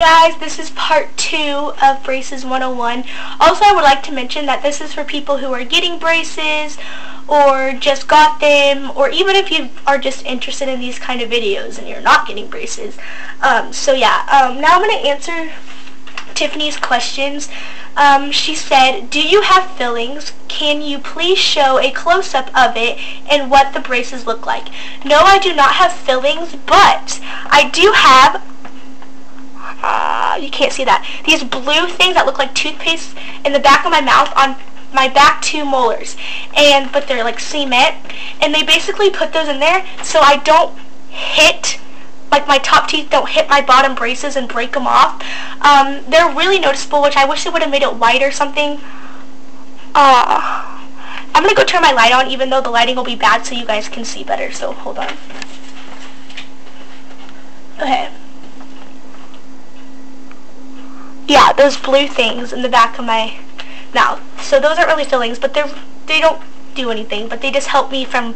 Guys, this is part 2 of Braces 101. Also, I would like to mention that this is for people who are getting braces or just got them, or even if you are just interested in these kind of videos and you're not getting braces. Now I'm going to answer Tiffany's questions. She said, do you have fillings? Can you please show a close-up of it and what the braces look like? No, I do not have fillings, but I do have you can't see that. These blue things that look like toothpaste in the back of my mouth on my back 2 molars. But they're like cement. And they basically put those in there so I don't hit, like my top teeth don't hit my bottom braces and break them off. They're really noticeable, which I wish they would have made it white or something. I'm going to go turn my light on even though the lighting will be bad so you guys can see better. So hold on. Okay. Yeah, those blue things in the back of my mouth. So those aren't really fillings, but they don't do anything, but they just help me from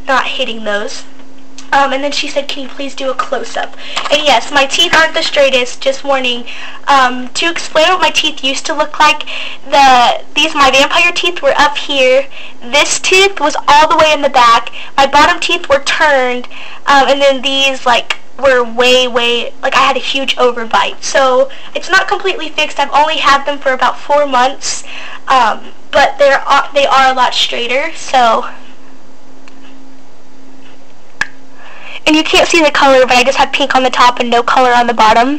not hitting those. And then she said, can you please do a close-up? And yes, my teeth aren't the straightest, just warning. To explain what my teeth used to look like, my vampire teeth were up here. This tooth was all the way in the back. My bottom teeth were turned, and then these were way, I had a huge overbite. So it's not completely fixed. I've only had them for about 4 months, but they are a lot straighter. So, and you can't see the color, but I just have pink on the top and no color on the bottom.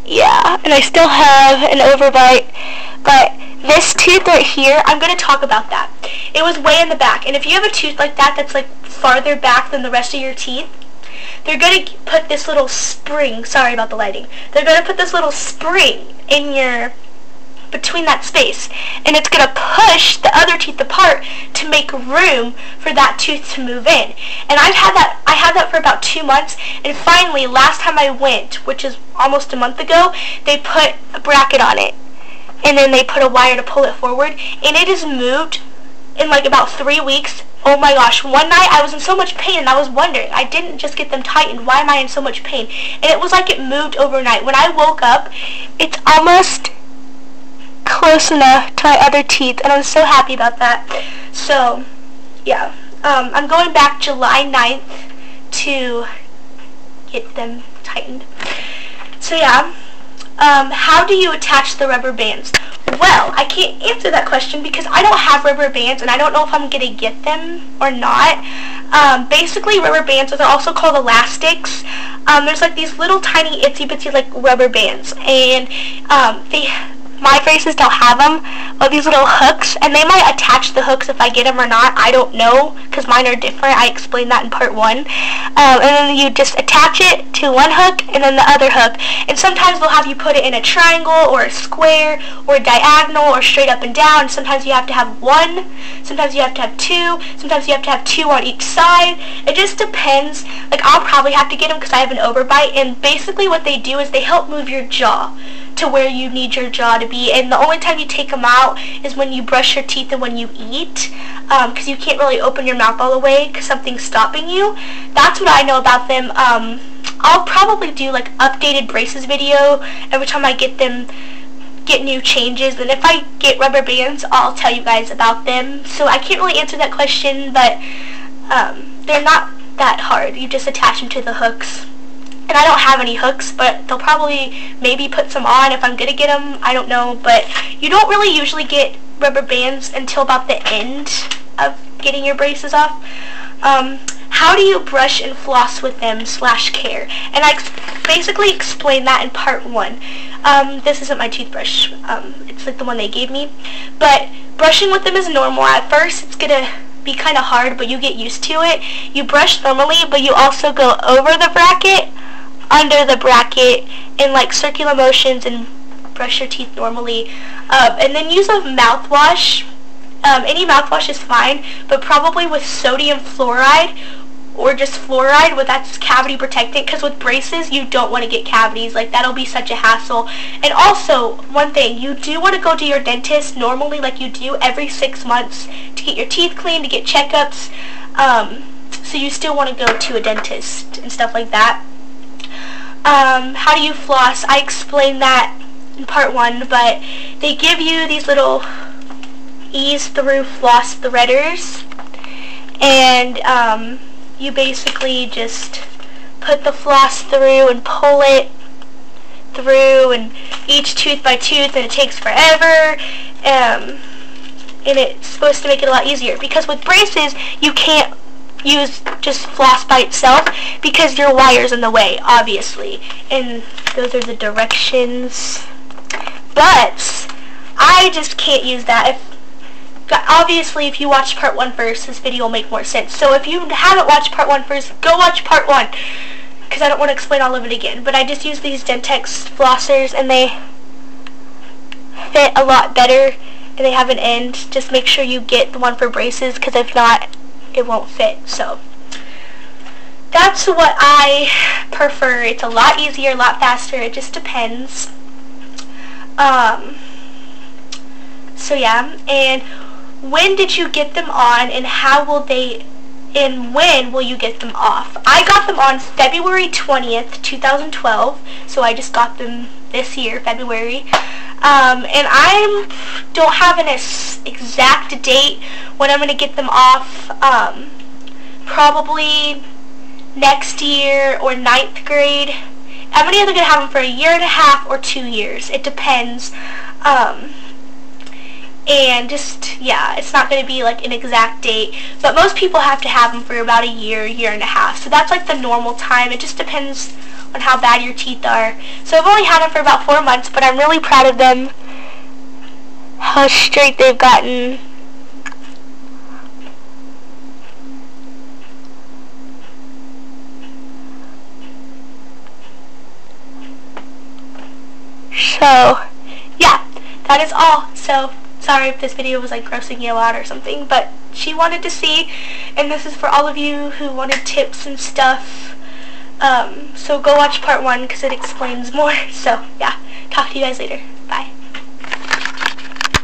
Yeah, and I still have an overbite, but this tooth right here, I'm going to talk about that. It was way in the back, and if you have a tooth like that that's farther back than the rest of your teeth, they're going to put this little spring, sorry about the lighting, they're going to put this little spring in between that space, and it's going to push the other teeth apart to make room for that tooth to move in. And I had that for about 2 months, and finally, last time I went, which is almost a month ago, they put a bracket on it. And then they put a wire to pull it forward, and it has moved in about 3 weeks. Oh my gosh, one night I was in so much pain and I was wondering, I didn't just get them tightened, why am I in so much pain? And it was like it moved overnight. When I woke up, it's almost close enough to my other teeth, and I'm so happy about that. So, yeah, I'm going back July 9th to get them tightened. So yeah. How do you attach the rubber bands? Well, I can't answer that question because I don't have rubber bands and I don't know if I'm going to get them or not. Basically, rubber bands are also called elastics. There's these little tiny itsy bitsy rubber bands, and my braces don't have them, but these little hooks, and they might attach the hooks if I get them or not. I don't know, because mine are different. I explained that in part 1. And then you just attach it to one hook and then the other hook. And sometimes they'll have you put it in a triangle or a square or a diagonal or straight up and down. Sometimes you have to have 1. Sometimes you have to have 2. Sometimes you have to have 2 on each side. It just depends. I'll probably have to get them because I have an overbite. And basically what they do is they help move your jaw to where you need your jaw to be, and the only time you take them out is when you brush your teeth and when you eat, because you can't really open your mouth all the way because something's stopping you. That's what I know about them. I'll probably do updated braces video every time I get new changes, and if I get rubber bands, I'll tell you guys about them. So I can't really answer that question, but they're not that hard. You just attach them to the hooks. And I don't have any hooks, but they'll probably maybe put some on if I'm going to get them. I don't know, but you don't really usually get rubber bands until about the end of getting your braces off. How do you brush and floss with them / care? And I basically explained that in part 1. This isn't my toothbrush. It's the one they gave me. But brushing with them is normal. At first, it's going to be kind of hard, but you get used to it. You brush normally, but you also go over the bracket, under the bracket, in circular motions, and brush your teeth normally. And then use a mouthwash. Any mouthwash is fine, but probably with sodium fluoride or just fluoride, that's cavity protectant, because with braces you don't want to get cavities. That'll be such a hassle. And also, one thing, you do want to go to your dentist normally, you do every 6 months, to get your teeth cleaned, to get checkups. so you still want to go to a dentist and stuff like that. How do you floss? I explained that in part 1, but they give you these little ease through floss threaders, and you basically just put the floss through and pull it through, and each tooth by tooth, and it takes forever, and it's supposed to make it a lot easier, because with braces you can't use just floss by itself because your wire's in the way, obviously, and those are the directions. But I just can't use that. Obviously, if you watch part 1 first, this video will make more sense. So if you haven't watched part 1 first, go watch part 1, because I don't want to explain all of it again. But I just use these Dentex flossers, and they fit a lot better, and they have an end. Just make sure you get the one for braces, because if not, it won't fit. So that's what I prefer. It's a lot easier, a lot faster. It just depends. So yeah, and when did you get them on, and how will they, and when will you get them off? I got them on February 20th, 2012, so I just got them this year, February. And I don't have an exact date when I'm going to get them off. Probably next year or 9th grade. I'm either going to have them for 1.5 years or 2 years. It depends. And just, yeah, it's not going to be like an exact date. But most people have to have them for about 1 year, 1.5 years. So that's like the normal time. It just depends on how bad your teeth are. So I've only had them for about 4 months, but I'm really proud of them. How straight they've gotten. So, yeah, that is all. So, sorry if this video was like grossing you out or something, but she wanted to see, and this is for all of you who wanted tips and stuff. So go watch part 1 because it explains more. So, yeah, talk to you guys later.